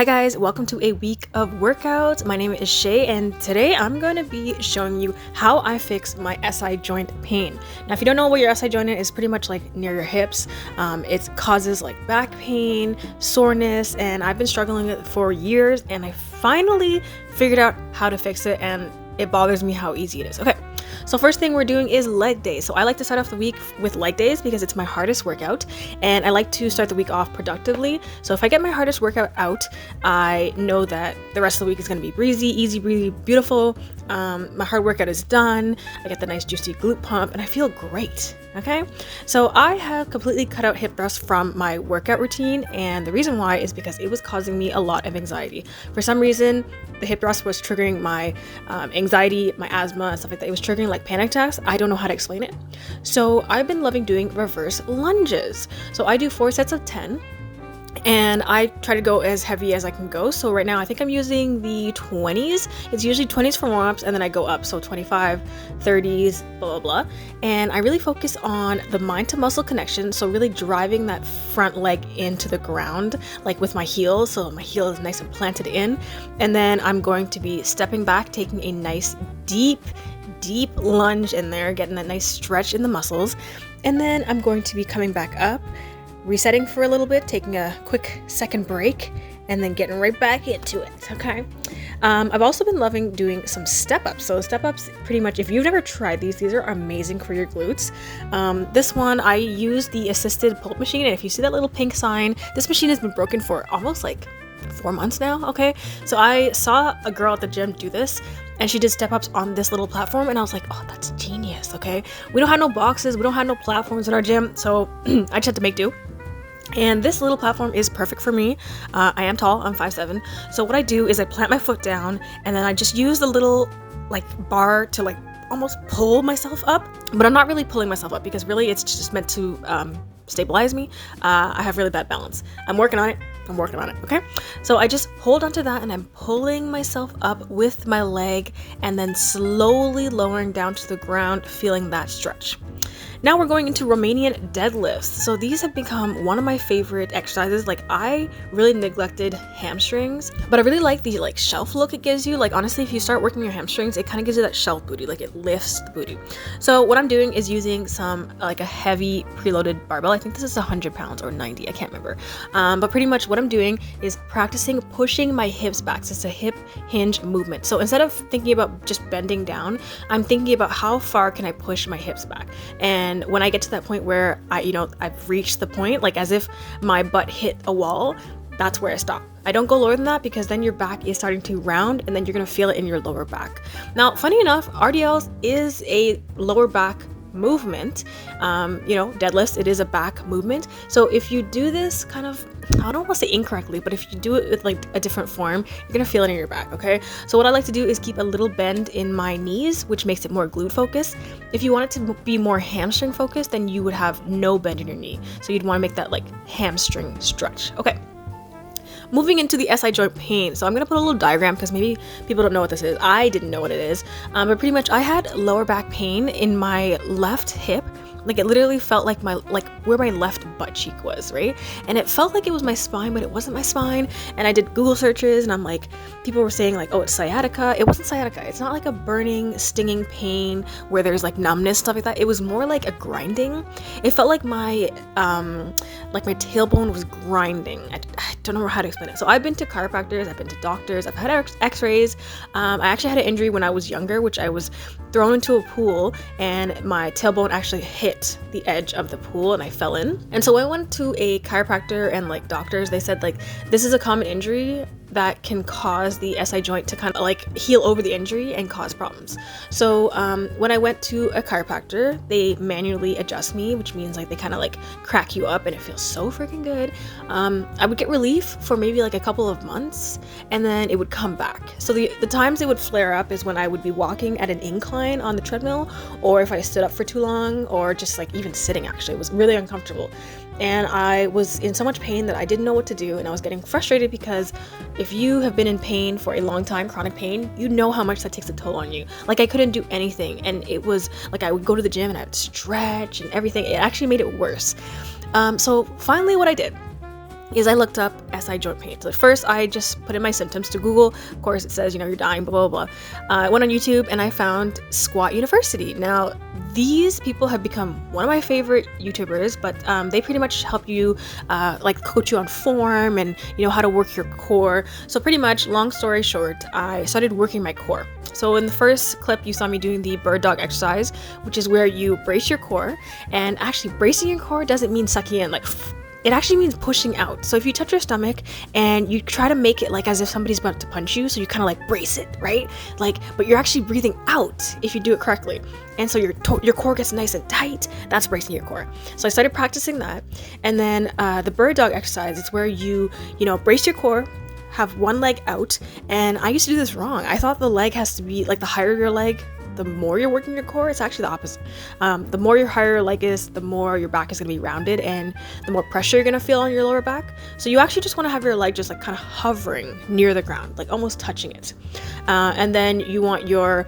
Hi guys, welcome to a week of workouts. My name is Shay and today I'm going to be showing you how I fix my SI joint pain. Now if you don't know what your SI joint is, it's pretty much like near your hips. It causes like back pain, soreness, and I've been struggling with it for years and I finally figured out how to fix it and it bothers me how easy it is. Okay. So first thing we're doing is leg days. So I like to start off the week with leg days because it's my hardest workout and I like to start the week off productively. So if I get my hardest workout out, I know that the rest of the week is going to be breezy, easy, breezy, beautiful. My hard workout is done. I get the nice juicy glute pump and I feel great. Okay, so I have completely cut out hip thrusts from my workout routine, and the reason why is because it was causing me a lot of anxiety. For some reason, the hip thrust was triggering my anxiety, my asthma, and stuff like that. It was triggering like panic attacks. I don't know how to explain it. So I've been loving doing reverse lunges. So I do 4 sets of 10. And I try to go as heavy as I can go. So right now I think I'm using the 20s. It's usually 20s for warm-ups and then I go up. So 25, 30s, blah, blah, blah. And I really focus on the mind to muscle connection. So really driving that front leg into the ground, like with my heel. So my heel is nice and planted in. And then I'm going to be stepping back, taking a nice deep lunge in there, getting that nice stretch in the muscles. And then I'm going to be coming back up, resetting for a little bit, taking a quick second break, and then getting right back into it, okay? I've also been loving doing some step-ups. So step-ups, pretty much, if you've never tried these are amazing for your glutes. This one, I use the assisted pull-up machine, and if you see that little pink sign, this machine has been broken for almost like 4 months now, okay? So I saw a girl at the gym do this, and she did step-ups on this little platform, and I was like, oh, that's genius, okay? We don't have no boxes, we don't have no platforms in our gym, so I just had to make do. And this little platform is perfect for me. I am tall, I'm 5'7". So what I do is I plant my foot down and then I just use the little like bar to like almost pull myself up. But I'm not really pulling myself up because really it's just meant to stabilize me. I have really bad balance. I'm working on it, okay? So I just hold onto that and I'm pulling myself up with my leg and then slowly lowering down to the ground, feeling that stretch. Now we're going into Romanian deadlifts. So these have become one of my favorite exercises. Like I really neglected hamstrings, but I really like the like shelf look it gives you. Like honestly, if you start working your hamstrings, it kind of gives you that shelf booty, like it lifts the booty. So what I'm doing is using some like a heavy preloaded barbell. I think this is 100 pounds or 90, I can't remember. But pretty much what I'm doing is practicing pushing my hips back. So it's a hip hinge movement. So instead of thinking about just bending down, I'm thinking about how far can I push my hips back. And when I get to that point where I've reached the point, like as if my butt hit a wall, that's where I stop. I don't go lower than that because then your back is starting to round and then you're gonna feel it in your lower back. Now, funny enough, RDLs is a lower back movement. Deadlifts, it is a back movement. So if you do this kind of, I don't want to say incorrectly, but if you do it with like a different form, you're gonna feel it in your back, okay? So what I like to do is keep a little bend in my knees, which makes it more glute focused. If you want it to be more hamstring focused, then you would have no bend in your knee. So you'd want to make that like hamstring stretch. Okay. Moving into the SI joint pain. So I'm going to put a little diagram because maybe people don't know what this is. I didn't know what it is. But pretty much I had lower back pain in my left hip. Like it literally felt like where my left butt cheek was, right? And it felt like it was my spine, but it wasn't my spine. And I did Google searches and I'm like, people were saying like, oh, it's sciatica. It wasn't sciatica. It's not like a burning, stinging pain where there's like numbness, stuff like that. It was more like a grinding. It felt like my tailbone was grinding. I don't know how to explain it. So I've been to chiropractors, I've been to doctors, I've had x-rays. I actually had an injury when I was younger, which I was thrown into a pool and my tailbone actually hit the edge of the pool and I fell in. And so I went to a chiropractor and like doctors, they said like, this is a common injury that can cause the SI joint to kind of like heal over the injury and cause problems. So when I went to a chiropractor, they manually adjust me, which means like they kind of like crack you up and it feels so freaking good. I would get relief for maybe like a couple of months and then it would come back. So the times it would flare up is when I would be walking at an incline on the treadmill, or if I stood up for too long, or just like even sitting. Actually, it was really uncomfortable. And I was in so much pain that I didn't know what to do, and I was getting frustrated because if you have been in pain for a long time, chronic pain, you know how much that takes a toll on you. Like I couldn't do anything, and it was like I would go to the gym and I would stretch and everything. It actually made it worse. So finally what I did is I looked up SI joint pain. So at first I just put in my symptoms to Google. Of course it says, you're dying, blah, blah, blah. I went on YouTube and I found Squat University. Now, these people have become one of my favorite YouTubers, but they pretty much help you like coach you on form and how to work your core. So pretty much, long story short, I started working my core. So in the first clip, you saw me doing the bird dog exercise, which is where you brace your core. And actually, bracing your core doesn't mean sucking in, like, it actually means pushing out. So if you touch your stomach and you try to make it like as if somebody's about to punch you, so you kind of like brace it, right? Like, but you're actually breathing out if you do it correctly. And so your core gets nice and tight. That's bracing your core. So I started practicing that. And then the bird dog exercise is where you brace your core, have one leg out. And I used to do this wrong. I thought the leg has to be like, the higher your leg, the more you're working your core. It's actually the opposite. The more your higher your leg is, the more your back is going to be rounded and the more pressure you're going to feel on your lower back. So you actually just want to have your leg just like kind of hovering near the ground, like almost touching it. And then you want your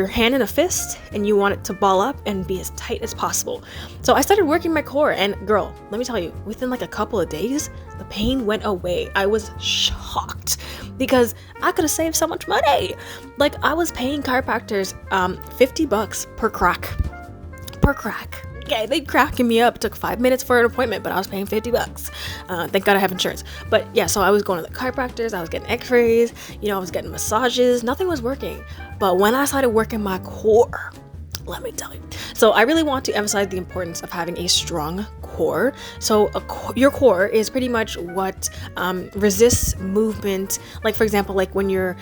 hand in a fist and you want it to ball up and be as tight as possible. So I started working my core, and girl, let me tell you, within like a couple of days, the pain went away. I was shocked because I could have saved so much money. Like, I was paying chiropractors $50 per crack. Okay, they cracking me up. It took 5 minutes for an appointment, but I was paying $50. Thank God I have insurance. But yeah, so I was going to the chiropractors, I was getting x-rays, I was getting massages, nothing was working. But when I started working my core, let me tell you. So I really want to emphasize the importance of having a strong core. So your core is pretty much what resists movement. Like, for example, like when you're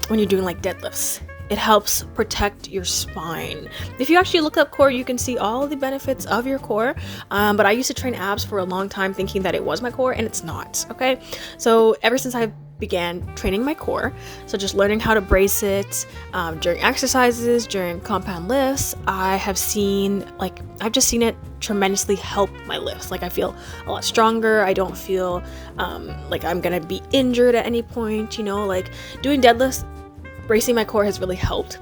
doing like deadlifts, it helps protect your spine. If you actually look up core, you can see all the benefits of your core. But I used to train abs for a long time thinking that it was my core, and it's not, okay? So ever since I began training my core, so just learning how to brace it during exercises, during compound lifts, I've just seen it tremendously help my lifts. Like, I feel a lot stronger. I don't feel like I'm gonna be injured at any point, like doing deadlifts. Bracing my core has really helped.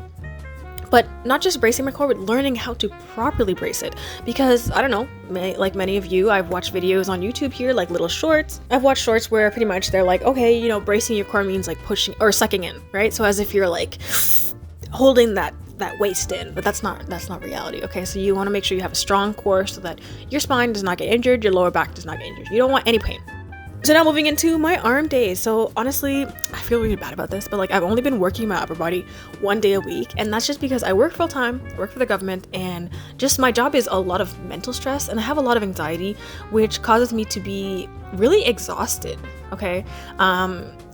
But not just bracing my core, but learning how to properly brace it. Because, I don't know, like many of you, I've watched videos on YouTube here, like little shorts. I've watched shorts where pretty much they're like, okay, bracing your core means like pushing or sucking in, right? So as if you're like holding that waist in, but that's not reality, okay? So you want to make sure you have a strong core so that your spine does not get injured, your lower back does not get injured. You don't want any pain. So now moving into my arm days. So honestly, I feel really bad about this, but like I've only been working my upper body 1 day a week, and that's just because I work full time, I work for the government, and just my job is a lot of mental stress, and I have a lot of anxiety, which causes me to be really exhausted, okay?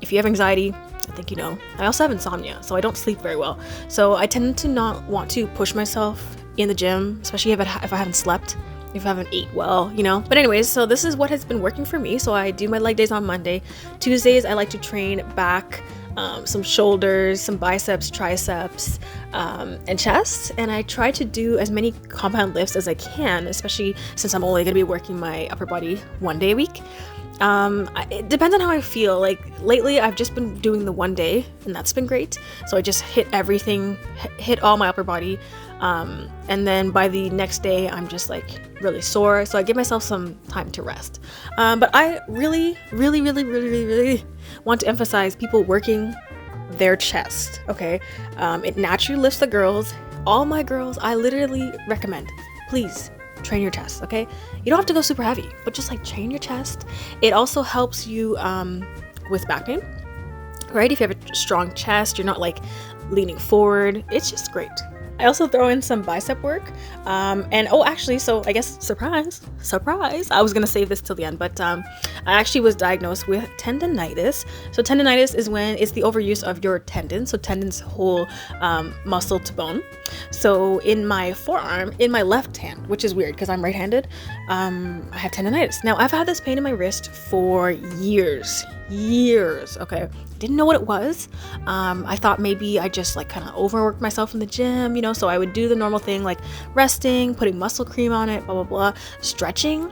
If you have anxiety, I think you know. I also have insomnia, so I don't sleep very well. So I tend to not want to push myself in the gym, especially if I haven't slept. If I haven't ate well, But anyways, so this is what has been working for me. So I do my leg days on Monday. Tuesdays, I like to train back, some shoulders, some biceps, triceps, and chest. And I try to do as many compound lifts as I can, especially since I'm only going to be working my upper body 1 day a week. It depends on how I feel. Like lately, I've just been doing the 1 day, and that's been great. So I just hit everything, hit all my upper body. And then by the next day, I'm just like really sore. So I give myself some time to rest. But I really, really, really, really, really, really want to emphasize people working their chest. Okay. It naturally lifts the girls. All my girls, I literally recommend, please train your chest. Okay. You don't have to go super heavy, but just like train your chest. It also helps you, with back pain, right? If you have a strong chest, you're not like leaning forward. It's just great. I also throw in some bicep work. Actually, so I guess surprise, I was gonna save this till the end, but I actually was diagnosed with tendonitis. So tendonitis is when it's the overuse of your tendons. So tendons hold muscle to bone. So in my forearm, in my left hand, which is weird because I'm right-handed, I have tendonitis. Now I've had this pain in my wrist for years, okay? Didn't know what it was. I thought maybe I just like kind of overworked myself in the gym, so I would do the normal thing like resting, putting muscle cream on it, blah, blah, blah, stretching.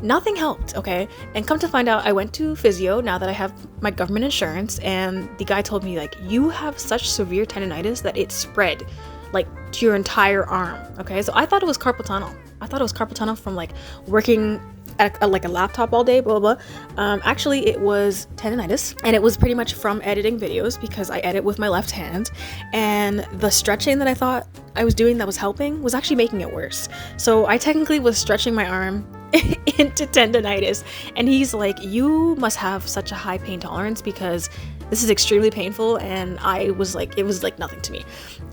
Nothing helped, okay? And come to find out, I went to Physio now that I have my government insurance, and the guy told me like, you have such severe tendonitis that it spread like to your entire arm, okay? So I thought it was carpal tunnel. I thought it was carpal tunnel from like working at like a laptop all day, blah, blah, blah. Actually, it was tendonitis, and it was pretty much from editing videos because I edit with my left hand, and the stretching that I thought I was doing that was helping was actually making it worse. So I technically was stretching my arm into tendonitis, and he's like, you must have such a high pain tolerance because this is extremely painful. And I was like, it was like nothing to me.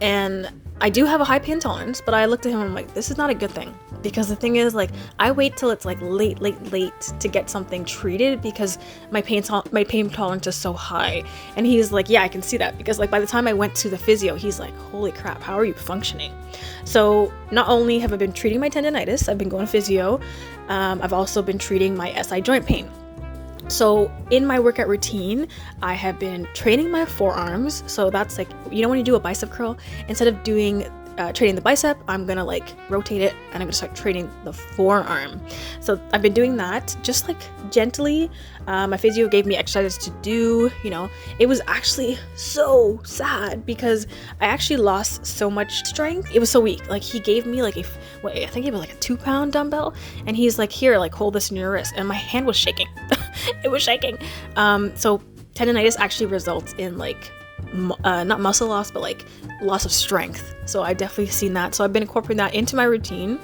And I do have a high pain tolerance, but I looked at him and I'm like, this is not a good thing, because the thing is, like, I wait till it's like late to get something treated because my pain tolerance is so high. And he's like, yeah, I can see that, because like by the time I went to the physio, he's like, holy crap, how are you functioning? So not only have I been treating my tendonitis, I've been going to physio, I've also been treating my SI joint pain. So in my workout routine, I have been training my forearms. So that's like, you know, when you do a bicep curl, instead of doing training the bicep, I'm gonna like rotate it and I'm gonna start training the forearm. So I've been doing that just like gently. My physio gave me exercises to do, you know. It was actually so sad because I actually lost so much strength. It was so weak. Like, he gave me like I think it was like a 2-pound dumbbell, and he's like, here, like, hold this in your wrist, and my hand was shaking. It was shaking. So tendonitis actually results in like not muscle loss, but like loss of strength. So I definitely seen that. So I've been incorporating that into my routine.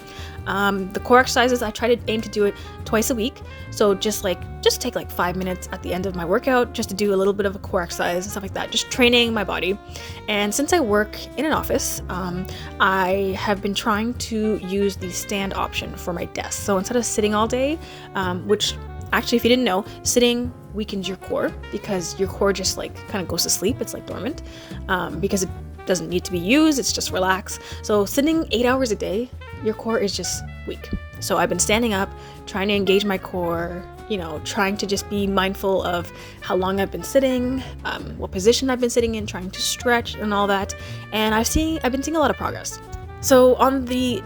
The core exercises, I try to aim to do it twice a week. So just take like 5 minutes at the end of my workout just to do a little bit of a core exercise and stuff like that, just training my body. And since I work in an office, I have been trying to use the stand option for my desk. So instead of sitting all day, which actually, if you didn't know, sitting weakens your core because your core just like kind of goes to sleep. It's like dormant because it doesn't need to be used. It's just relax. So sitting 8 hours a day, your core is just weak. So I've been standing up, trying to engage my core, you know, trying to just be mindful of how long I've been sitting, what position I've been sitting in, trying to stretch and all that. And I've been seeing a lot of progress. So on the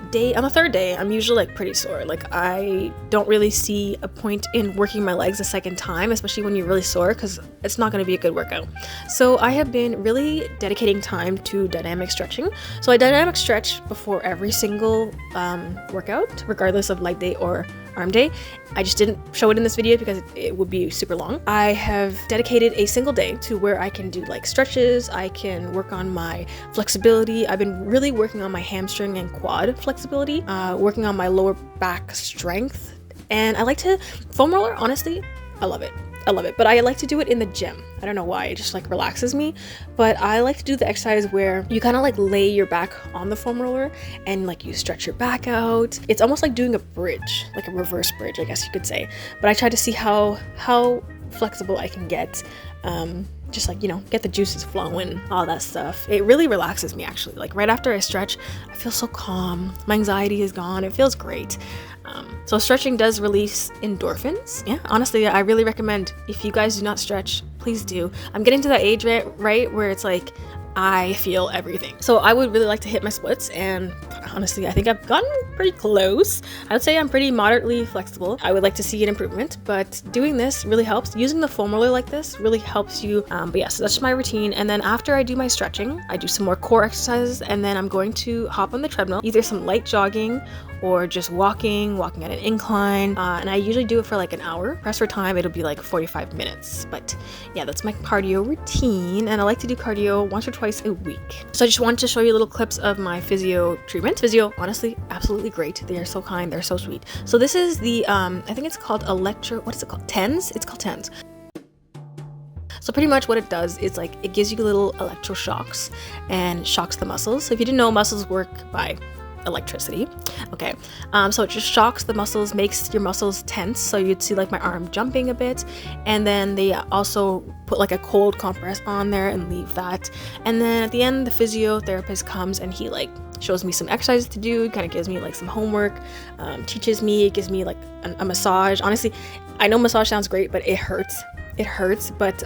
third day, I'm usually like pretty sore. Like, I don't really see a point in working my legs a second time, especially when you're really sore, because it's not going to be a good workout. So I have been really dedicating time to dynamic stretching. So I dynamic stretch before every single workout, regardless of leg day or arm day. I just didn't show it in this video because it would be super long. I have dedicated a single day to where I can do like stretches, I can work on my flexibility. I've been really working on my hamstring and quad flexibility, working on my lower back strength. And I like to foam roller, honestly, I love it. But I like to do it in the gym. I don't know why, it just like relaxes me. But I like to do the exercise where you kind of like lay your back on the foam roller and like you stretch your back out. It's almost like doing a bridge, like a reverse bridge, I guess you could say. But I try to see how flexible I can get. Just like, you know, get the juices flowing, all that stuff. It really relaxes me, actually. Like, right after I stretch, I feel so calm. My anxiety is gone. It feels great. So stretching does release endorphins. Yeah, honestly, I really recommend, if you guys do not stretch, please do. I'm getting to that age, right, where it's like, I feel everything. So I would really like to hit my splits, and honestly, I think I've gotten pretty close. I would say I'm pretty moderately flexible. I would like to see an improvement, but doing this really helps. Using the foam roller like this really helps you. But yeah, so that's just my routine. And then after I do my stretching, I do some more core exercises, and then I'm going to hop on the treadmill, either some light jogging or just walking at an incline. And I usually do it for like an hour. Press for time, it'll be like 45 minutes. But yeah, that's my cardio routine. And I like to do cardio once or twice a week. So I just wanted to show you little clips of my physio treatment. Physio, honestly, absolutely great. They are so kind, they're so sweet. So this is the, I think it's called what is it called? TENS? It's called TENS. So pretty much what it does is like, it gives you little electroshocks and shocks the muscles. So if you didn't know, muscles work by electricity. Okay, so it just shocks the muscles, makes your muscles tense. So you'd see like my arm jumping a bit, and then they also put like a cold compress on there and leave that. And then at the end, the physiotherapist comes and he like shows me some exercises to do, kind of gives me like some homework, teaches me, gives me like a massage. Honestly, I know massage sounds great, but it hurts, but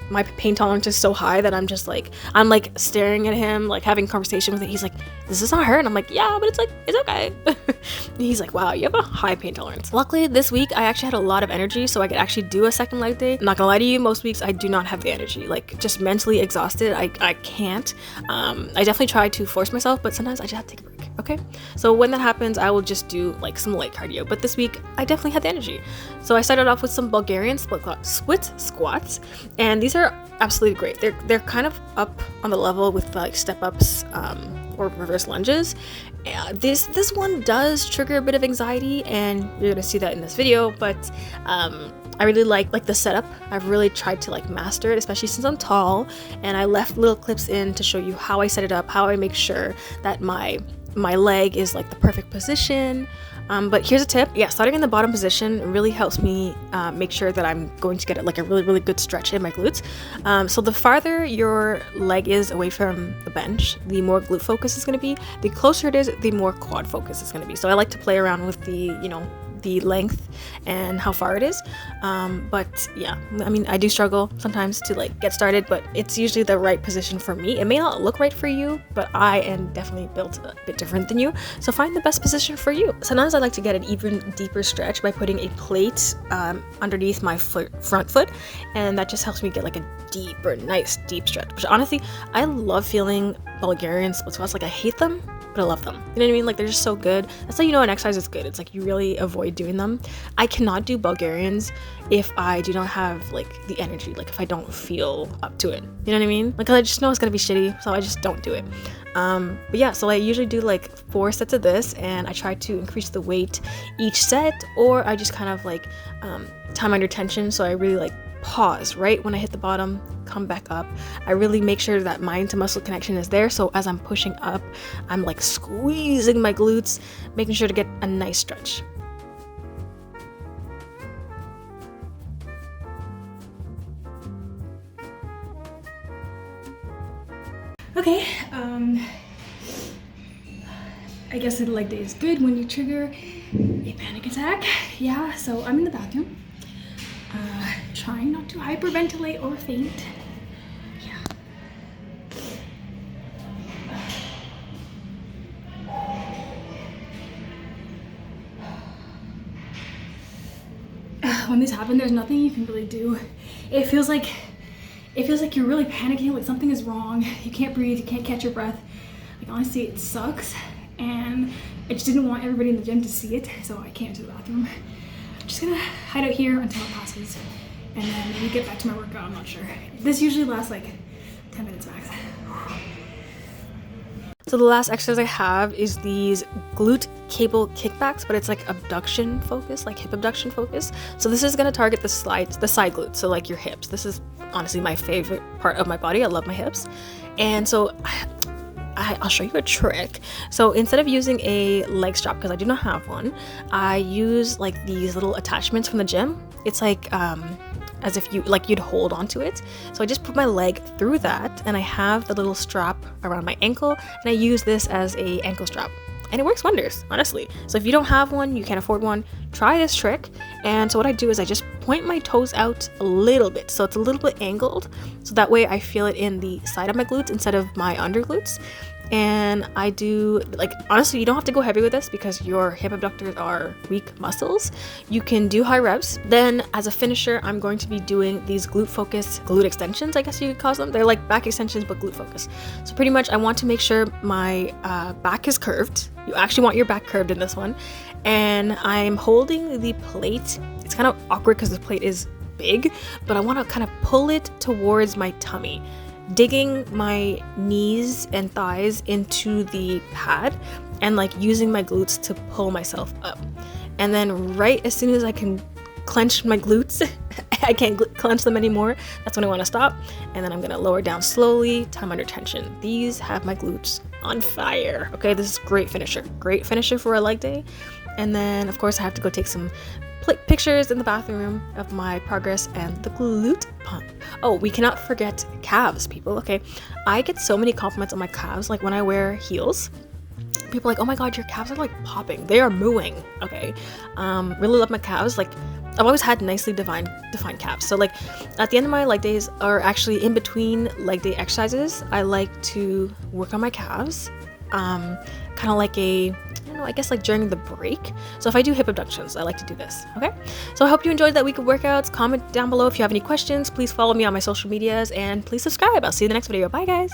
my pain tolerance is so high that I'm like staring at him, like having a conversation with it. He's like, this is not hurt. And I'm like, yeah, but it's okay. He's like, wow, you have a high pain tolerance. Luckily this week I actually had a lot of energy, so I could actually do a second leg day. I'm not gonna lie to you, most weeks I do not have the energy, like just mentally exhausted. I can't. I definitely try to force myself, but sometimes I just have to take a break. Okay, so when that happens, I will just do like some light cardio, but this week I definitely had the energy. So I started off with some Bulgarian split squats, and these are absolutely great. They're kind of up on the level with like step ups or reverse lunges. This one does trigger a bit of anxiety, and you're gonna see that in this video, but I really like the setup. I've really tried to like master it, especially since I'm tall, and I left little clips in to show you how I set it up, how I make sure that my leg is like the perfect position. But here's a tip. Yeah, starting in the bottom position really helps me make sure that I'm going to get like a really good stretch in my glutes. So the farther your leg is away from the bench, the more glute focus is going to be. The closer it is, the more quad focus is going to be. So I like to play around with the length and how far it is, but yeah, I mean, I do struggle sometimes to like get started, but it's usually the right position for me. It may not look right for you, but I am definitely built a bit different than you, so find the best position for you. Sometimes I like to get an even deeper stretch by putting a plate underneath my front foot, and that just helps me get like a nice deep stretch, which honestly, I love feeling Bulgarian split squats. Like, I hate them, but I love them. You know what I mean? Like, they're just so good. That's how you know an exercise is good. It's like you really avoid doing them. I cannot do Bulgarians if I do not have like the energy, like if I don't feel up to it. You know what I mean? Like, I just know it's gonna be shitty, so I just don't do it. But yeah, so I usually do like 4 sets of this, and I try to increase the weight each set, or I just kind of like time under tension. So I really like pause right when I hit the bottom, come back up. I really make sure that mind to muscle connection is there, so as I'm pushing up, I'm like squeezing my glutes, making sure to get a nice stretch. Okay, I guess the leg day is good when you trigger a panic attack. Yeah, so I'm in the bathroom, trying not to hyperventilate or faint. Yeah. When this happens, there's nothing you can really do. It feels like you're really panicking, like something is wrong. You can't breathe, you can't catch your breath. Like, honestly, it sucks, and I just didn't want everybody in the gym to see it, so I came to the bathroom. I'm just gonna hide out here until it passes, and then maybe get back to my workout. I'm not sure. This usually lasts like 10 minutes max. So the last exercise I have is these glute cable kickbacks, but it's like abduction focus, like hip abduction focus. So this is gonna target the side glutes, so like your hips. This is honestly my favorite part of my body. I love my hips. And so I'll show you a trick. So instead of using a leg strap, because I do not have one, I use like these little attachments from the gym. It's like as if you'd hold onto it. So I just put my leg through that, and I have the little strap around my ankle, and I use this as a ankle strap. And it works wonders, honestly. So if you don't have one, you can't afford one, try this trick. And so what I do is I just point my toes out a little bit, so it's a little bit angled, so that way I feel it in the side of my glutes instead of my under glutes. And I do, like, honestly, you don't have to go heavy with this because your hip abductors are weak muscles. You can do high reps. Then as a finisher, I'm going to be doing these glute extensions, I guess you could call them. They're like back extensions, but glute focus. So pretty much I want to make sure my back is curved. You actually want your back curved in this one. And I'm holding the plate. It's kind of awkward because the plate is big, but I want to kind of pull it towards my tummy, digging my knees and thighs into the pad and like using my glutes to pull myself up. And then right as soon as I can clench my glutes, I can't clench them anymore, that's when I want to stop. And then I'm gonna lower down slowly, time under tension. These have my glutes on fire. Okay, this is great finisher for a leg day. And then of course I have to go take some pictures in the bathroom of my progress and the glute pump. Oh, we cannot forget calves, people. Okay, I get so many compliments on my calves. Like when I wear heels, people are like, oh my god, your calves are like popping, they are mooing. Okay, really love my calves. Like, I've always had nicely defined calves. So like at the end of my leg days, or actually in between leg day exercises, I like to work on my calves, kind of like I guess like during the break. So if I do hip abductions, I like to do this. Okay, so I hope you enjoyed that week of workouts. Comment down below if you have any questions. Please follow me on my social medias, and please subscribe. I'll see you in the next video. Bye guys.